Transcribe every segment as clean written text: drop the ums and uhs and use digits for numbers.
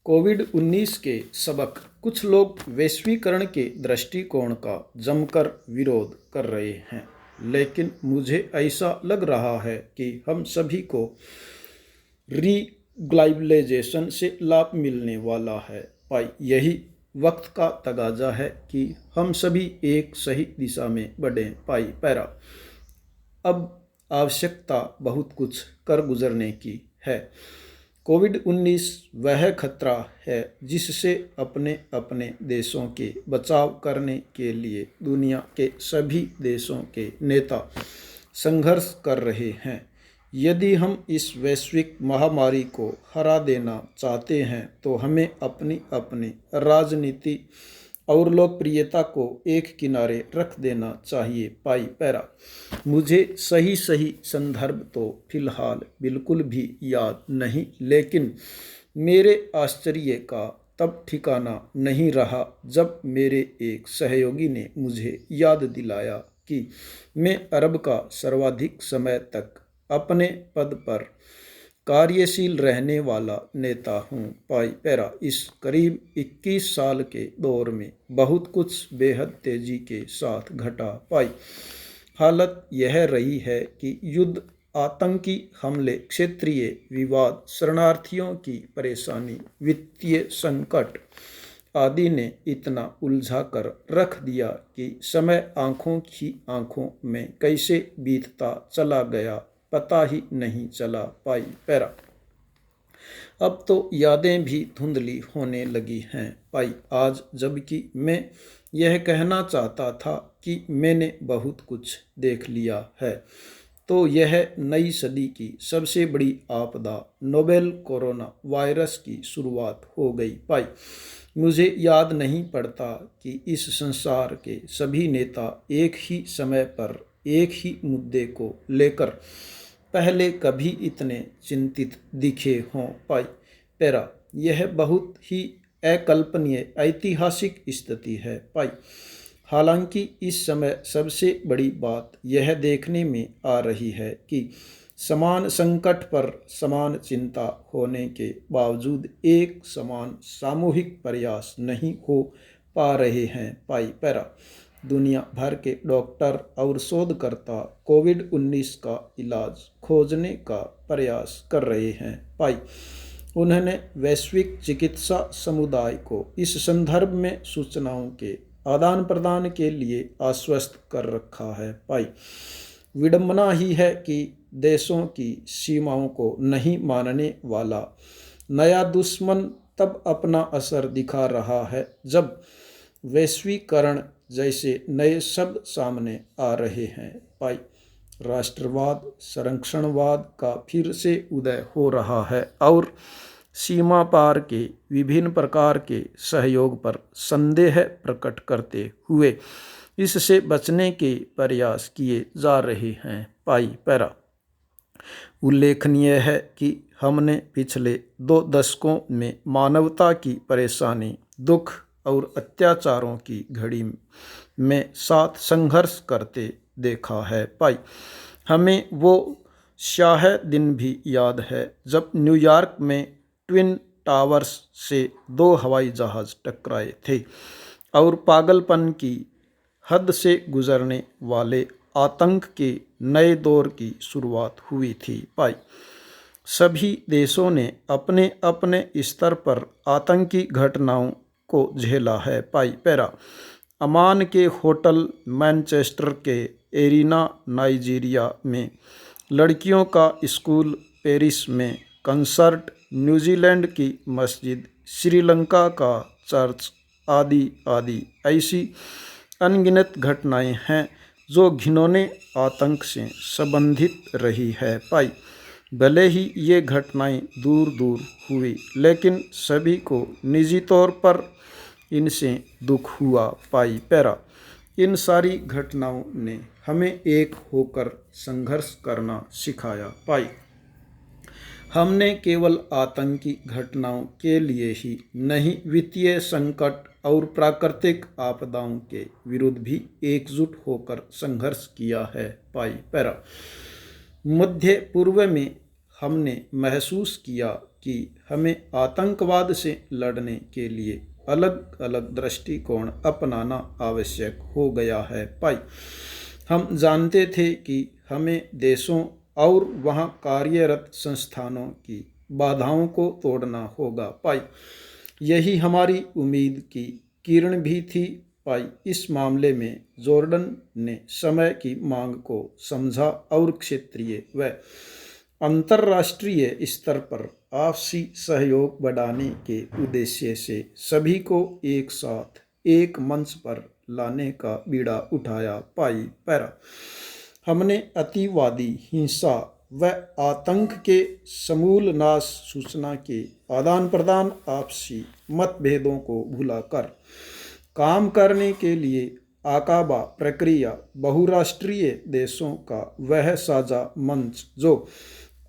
कोविड-19 के सबक। कुछ लोग वैश्वीकरण के दृष्टिकोण का जमकर विरोध कर रहे हैं, लेकिन मुझे ऐसा लग रहा है कि हम सभी को रीग्लोबलाइजेशन से लाभ मिलने वाला है। यही वक्त का तगाजा है कि हम सभी एक सही दिशा में बढ़ें। अब आवश्यकता बहुत कुछ कर गुजरने की है। कोविड-19 वह खतरा है जिससे अपने अपने देशों के बचाव करने के लिए दुनिया के सभी देशों के नेता संघर्ष कर रहे हैं। यदि हम इस वैश्विक महामारी को हरा देना चाहते हैं तो हमें अपनी अपनी राजनीति और लोकप्रियता को एक किनारे रख देना चाहिए। मुझे सही संदर्भ तो फिलहाल बिल्कुल भी याद नहीं, लेकिन मेरे आश्चर्य का तब ठिकाना नहीं रहा जब मेरे एक सहयोगी ने मुझे याद दिलाया कि मैं अरब का सर्वाधिक समय तक अपने पद पर कार्यशील रहने वाला नेता हूँ। इस करीब 21 साल के दौर में बहुत कुछ बेहद तेजी के साथ घटा। हालत यह रही है कि युद्ध, आतंकी हमले, क्षेत्रीय विवाद, शरणार्थियों की परेशानी, वित्तीय संकट आदि ने इतना उलझा कर रख दिया कि समय आंखों की आंखों में कैसे बीतता चला गया पता ही नहीं चला। अब तो यादें भी धुंधली होने लगी हैं। आज जबकि मैं यह कहना चाहता था कि मैंने बहुत कुछ देख लिया है, तो यह नई सदी की सबसे बड़ी आपदा नोवेल कोरोना वायरस की शुरुआत हो गई। मुझे याद नहीं पड़ता कि इस संसार के सभी नेता एक ही समय पर एक ही मुद्दे को लेकर पहले कभी इतने चिंतित दिखे हों। यह बहुत ही अकल्पनीय ऐतिहासिक स्थिति है। हालांकि इस समय सबसे बड़ी बात यह देखने में आ रही है कि समान संकट पर समान चिंता होने के बावजूद एक समान सामूहिक प्रयास नहीं हो पा रहे हैं। दुनिया भर के डॉक्टर और शोधकर्ता कोविड-19 का इलाज खोजने का प्रयास कर रहे हैं। उन्होंने वैश्विक चिकित्सा समुदाय को इस संदर्भ में सूचनाओं के आदान प्रदान के लिए आश्वस्त कर रखा है। विडंबना ही है कि देशों की सीमाओं को नहीं मानने वाला नया दुश्मन तब अपना असर दिखा रहा है जब वैश्वीकरण जैसे नए शब्द सामने आ रहे हैं। राष्ट्रवाद, संरक्षणवाद का फिर से उदय हो रहा है और सीमा पार के विभिन्न प्रकार के सहयोग पर संदेह प्रकट करते हुए इससे बचने के प्रयास किए जा रहे हैं। उल्लेखनीय है कि हमने पिछले 2 दशकों में मानवता की परेशानी, दुख और अत्याचारों की घड़ी में साथ संघर्ष करते देखा है। हमें वो स्याह दिन भी याद है जब न्यूयॉर्क में ट्विन टावर्स से 2 हवाई जहाज टकराए थे और पागलपन की हद से गुजरने वाले आतंक के नए दौर की शुरुआत हुई थी। सभी देशों ने अपने अपने स्तर पर आतंकी घटनाओं को झेला है। अमान के होटल, मैनचेस्टर के एरिना नाइजीरिया में लड़कियों का स्कूल, पेरिस में कंसर्ट, न्यूजीलैंड की मस्जिद, श्रीलंका का चर्च आदि ऐसी अनगिनत घटनाएं हैं जो घिनौने आतंक से संबंधित रही है। भले ही ये घटनाएं दूर दूर हुई, लेकिन सभी को निजी तौर पर इनसे दुख हुआ। इन सारी घटनाओं ने हमें एक होकर संघर्ष करना सिखाया। हमने केवल आतंकी घटनाओं के लिए ही नहीं, वित्तीय संकट और प्राकृतिक आपदाओं के विरुद्ध भी एकजुट होकर संघर्ष किया है। मध्य पूर्व में हमने महसूस किया कि हमें आतंकवाद से लड़ने के लिए अलग अलग दृष्टिकोण अपनाना आवश्यक हो गया है। भाई, हम जानते थे कि हमें देशों और वहाँ कार्यरत संस्थानों की बाधाओं को तोड़ना होगा। भाई, यही हमारी उम्मीद की किरण भी थी। भाई, इस मामले में जॉर्डन ने समय की मांग को समझा और क्षेत्रीय व अंतर्राष्ट्रीय स्तर पर आपसी सहयोग बढ़ाने के उद्देश्य से सभी को एक साथ एक मंच पर लाने का बीड़ा उठाया। भाई पैरा, हमने अतिवादी हिंसा व आतंक के समूल नाश, सूचना के आदान प्रदान, आपसी मतभेदों को भुलाकर काम करने के लिए आकाबा प्रक्रिया, बहुराष्ट्रीय देशों का वह साझा मंच जो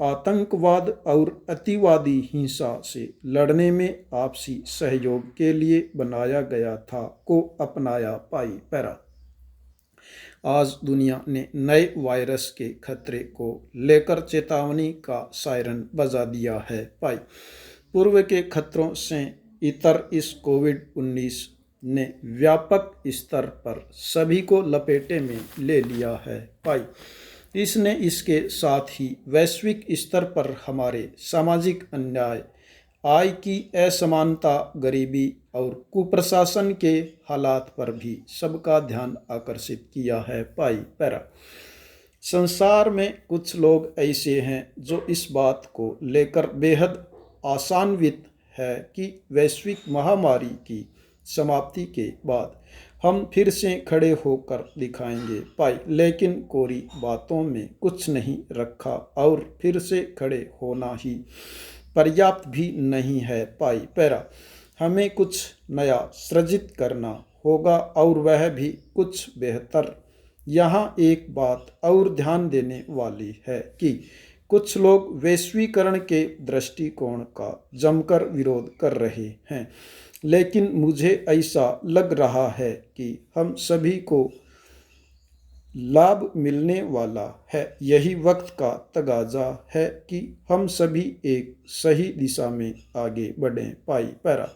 आतंकवाद और अतिवादी हिंसा से लड़ने में आपसी सहयोग के लिए बनाया गया था, को अपनाया। पाई पैरा, आज दुनिया ने नए वायरस के खतरे को लेकर चेतावनी का सायरन बजा दिया है। पाई, पूर्व के खतरों से इतर इस कोविड-19 ने व्यापक स्तर पर सभी को लपेटे में ले लिया है। पाई, इसने इसके साथ ही वैश्विक स्तर पर हमारे सामाजिक अन्याय, आय की असमानता, गरीबी और कुप्रशासन के हालात पर भी सबका ध्यान आकर्षित किया है। पाई पैरा, संसार में कुछ लोग ऐसे हैं जो इस बात को लेकर बेहद आशान्वित है कि वैश्विक महामारी की समाप्ति के बाद हम फिर से खड़े होकर दिखाएंगे। पाई, लेकिन कोरी बातों में कुछ नहीं रखा और फिर से खड़े होना ही पर्याप्त भी नहीं है। पाई पैरा, हमें कुछ नया सृजित करना होगा और वह भी कुछ बेहतर। यहाँ एक बात और ध्यान देने वाली है कि कुछ लोग वैश्वीकरण के दृष्टिकोण का जमकर विरोध कर रहे हैं, लेकिन मुझे ऐसा लग रहा है कि हम सभी को लाभ मिलने वाला है। यही वक्त का तगाजा है कि हम सभी एक सही दिशा में आगे बढ़ें। पाई पैरा,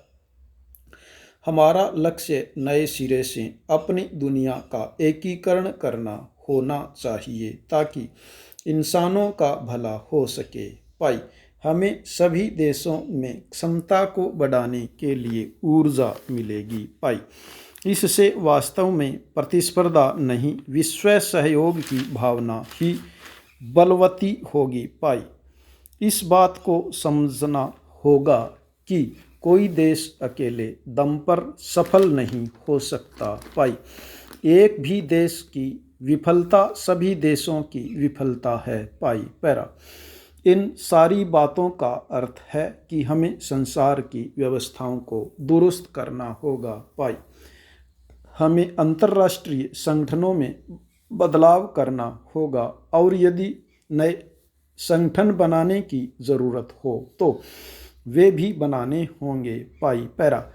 हमारा लक्ष्य नए सिरे से अपनी दुनिया का एकीकरण करना होना चाहिए ताकि इंसानों का भला हो सके। पाई, हमें सभी देशों में क्षमता को बढ़ाने के लिए ऊर्जा मिलेगी। पाई, इससे वास्तव में प्रतिस्पर्धा नहीं, विश्व सहयोग की भावना ही बलवती होगी। पाई, इस बात को समझना होगा कि कोई देश अकेले दम पर सफल नहीं हो सकता। पाई, एक भी देश की विफलता सभी देशों की विफलता है। पाई पैरा, इन सारी बातों का अर्थ है कि हमें संसार की व्यवस्थाओं को दुरुस्त करना होगा। पाई, हमें अंतर्राष्ट्रीय संगठनों में बदलाव करना होगा और यदि नए संगठन बनाने की ज़रूरत हो तो वे भी बनाने होंगे। पाई पैरा,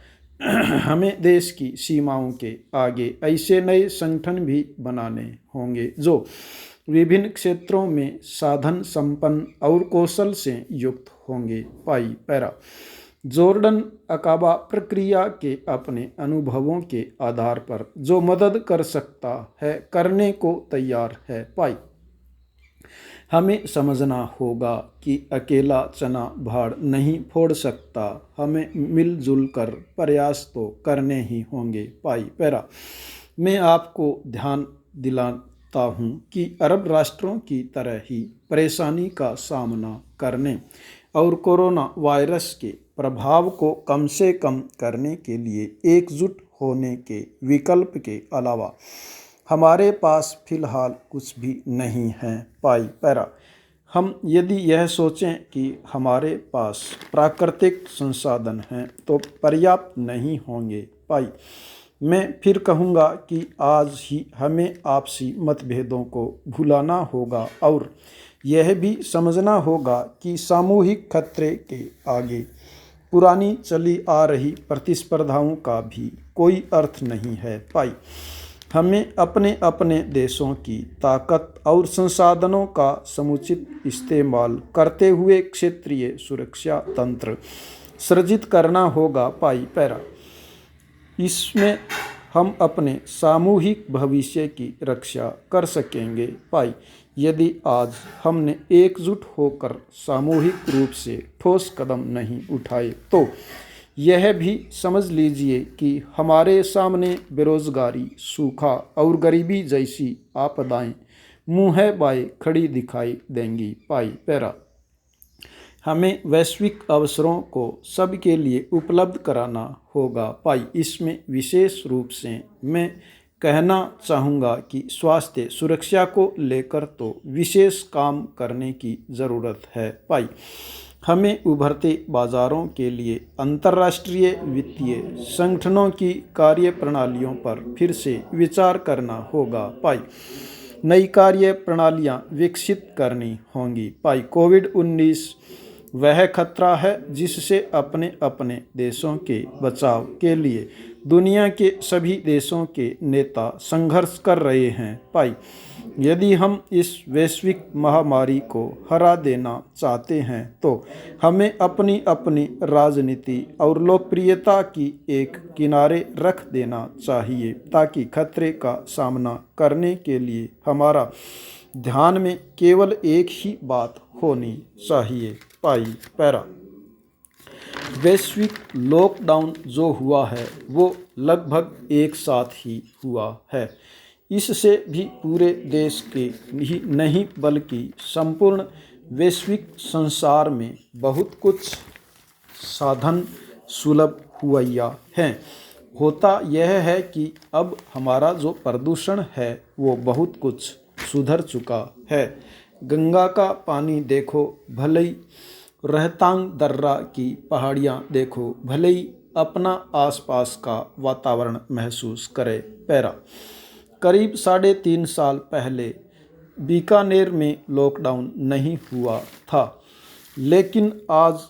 हमें देश की सीमाओं के आगे ऐसे नए संगठन भी बनाने होंगे जो विभिन्न क्षेत्रों में साधन संपन्न और कौशल से युक्त होंगे। पाई पैरा, जॉर्डन अकाबा प्रक्रिया के अपने अनुभवों के आधार पर जो मदद कर सकता है करने को तैयार है। पाई, हमें समझना होगा कि अकेला चना भाड़ नहीं फोड़ सकता, हमें मिलजुल कर प्रयास तो करने ही होंगे। पाई पैरा, मैं आपको ध्यान दिलाता हूँ कि अरब राष्ट्रों की तरह ही परेशानी का सामना करने और कोरोना वायरस के प्रभाव को कम से कम करने के लिए एकजुट होने के विकल्प के अलावा हमारे पास फिलहाल कुछ भी नहीं है। पाई पैरा, हम यदि यह सोचें कि हमारे पास प्राकृतिक संसाधन हैं तो पर्याप्त नहीं होंगे। पाई, मैं फिर कहूँगा कि आज ही हमें आपसी मतभेदों को भुलाना होगा और यह भी समझना होगा कि सामूहिक खतरे के आगे पुरानी चली आ रही प्रतिस्पर्धाओं का भी कोई अर्थ नहीं है। पाई, हमें अपने अपने देशों की ताकत और संसाधनों का समुचित इस्तेमाल करते हुए क्षेत्रीय सुरक्षा तंत्र सृजित करना होगा। पाई पैरा। इसमें हम अपने सामूहिक भविष्य की रक्षा कर सकेंगे। पाई यदि आज हमने एकजुट होकर सामूहिक रूप से ठोस कदम नहीं उठाए तो यह भी समझ लीजिए कि हमारे सामने बेरोजगारी, सूखा और गरीबी जैसी आपदाएं मुँह बाए खड़ी दिखाई देंगी। पाई पैरा। हमें वैश्विक अवसरों को सबके लिए उपलब्ध कराना होगा। पाई इसमें विशेष रूप से मैं कहना चाहूँगा कि स्वास्थ्य सुरक्षा को लेकर तो विशेष काम करने की ज़रूरत है। पाई हमें उभरते बाज़ारों के लिए अंतर्राष्ट्रीय वित्तीय संगठनों की कार्यप्रणालियों पर फिर से विचार करना होगा। पाई नई कार्य प्रणालियाँ विकसित करनी होंगी। पाई कोविड-19 वह खतरा है जिससे अपने अपने देशों के बचाव के लिए दुनिया के सभी देशों के नेता संघर्ष कर रहे हैं। पाई यदि हम इस वैश्विक महामारी को हरा देना चाहते हैं तो हमें अपनी अपनी राजनीति और लोकप्रियता की एक किनारे रख देना चाहिए ताकि खतरे का सामना करने के लिए हमारा ध्यान में केवल एक ही बात होनी चाहिए। पाई पैरा। वैश्विक लॉकडाउन जो हुआ है वो लगभग एक साथ ही हुआ है। इससे भी पूरे देश के ही नहीं बल्कि संपूर्ण वैश्विक संसार में बहुत कुछ साधन सुलभ हुआ हैं। होता यह है कि अब हमारा जो प्रदूषण है वो बहुत कुछ सुधर चुका है। गंगा का पानी देखो भले ही, रोहतांग दर्रा की पहाड़ियाँ देखो भले ही, अपना आसपास का वातावरण महसूस करे। पैरा। करीब 3.5 साल पहले बीकानेर में लॉकडाउन नहीं हुआ था, लेकिन आज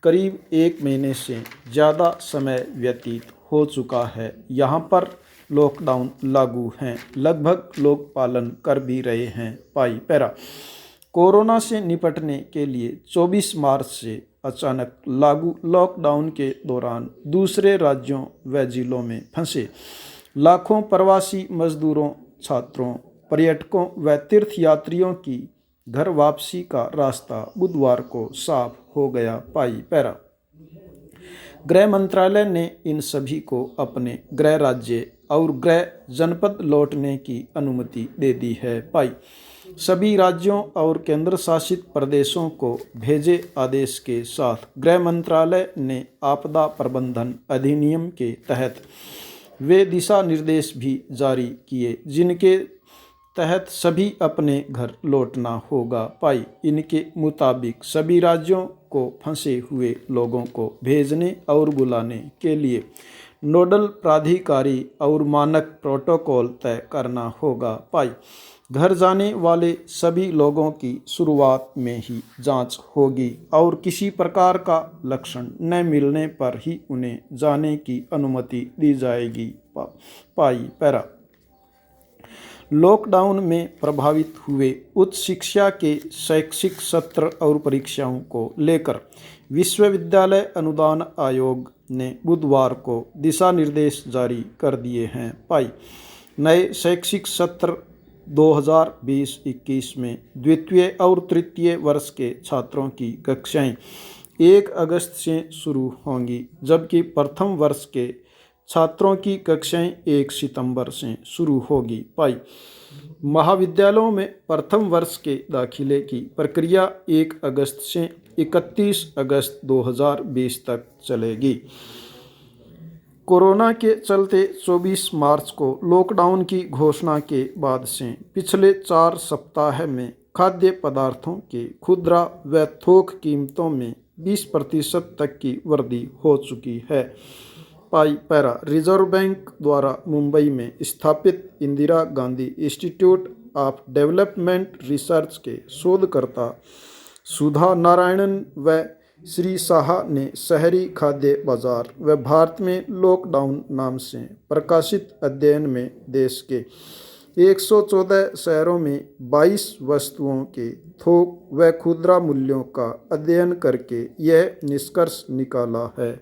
करीब 1 महीने से ज़्यादा समय व्यतीत हो चुका है। यहाँ पर लॉकडाउन लागू हैं, लगभग लोग पालन कर भी रहे हैं। पाई पैरा। कोरोना से निपटने के लिए 24 मार्च से अचानक लागू लॉकडाउन के दौरान दूसरे राज्यों व जिलों में फंसे लाखों प्रवासी मजदूरों, छात्रों, पर्यटकों व तीर्थयात्रियों की घर वापसी का रास्ता बुधवार को साफ हो गया। पाई पैरा। गृह मंत्रालय ने इन सभी को अपने गृह राज्य और गृह जनपद लौटने की अनुमति दे दी है। पाई सभी राज्यों और केंद्र शासित प्रदेशों को भेजे आदेश के साथ गृह मंत्रालय ने आपदा प्रबंधन अधिनियम के तहत वे दिशा निर्देश भी जारी किए जिनके तहत सभी अपने घर लौटना होगा। पाई इनके मुताबिक सभी राज्यों को फंसे हुए लोगों को भेजने और बुलाने के लिए नोडल प्राधिकारी और मानक प्रोटोकॉल तय करना होगा। पाई घर जाने वाले सभी लोगों की शुरुआत में ही जांच होगी और किसी प्रकार का लक्षण न मिलने पर ही उन्हें जाने की अनुमति दी जाएगी। पाई पैरा। लॉकडाउन में प्रभावित हुए उच्च शिक्षा के शैक्षिक सत्र और परीक्षाओं को लेकर विश्वविद्यालय अनुदान आयोग ने बुधवार को दिशा निर्देश जारी कर दिए हैं। पाई नए शैक्षिक सत्र 2020-21 में द्वितीय और तृतीय वर्ष के छात्रों की कक्षाएं 1 अगस्त से शुरू होंगी, जबकि प्रथम वर्ष के छात्रों की कक्षाएं 1 सितंबर से शुरू होगी। पाई महाविद्यालयों में प्रथम वर्ष के दाखिले की प्रक्रिया 1 अगस्त से 31 अगस्त 2020 तक चलेगी। कोरोना के चलते 24 मार्च को लॉकडाउन की घोषणा के बाद से पिछले 4 सप्ताह में खाद्य पदार्थों के खुदरा व थोक कीमतों में 20% तक की वृद्धि हो चुकी है। पाई पैरा। रिजर्व बैंक द्वारा मुंबई में स्थापित Indira Gandhi institute of development research के शोधकर्ता सुधा नारायणन व श्री शाह ने शहरी खाद्य बाजार व भारत में लॉकडाउन नाम से प्रकाशित अध्ययन में देश के 114 शहरों में 22 वस्तुओं के थोक व खुदरा मूल्यों का अध्ययन करके यह निष्कर्ष निकाला है।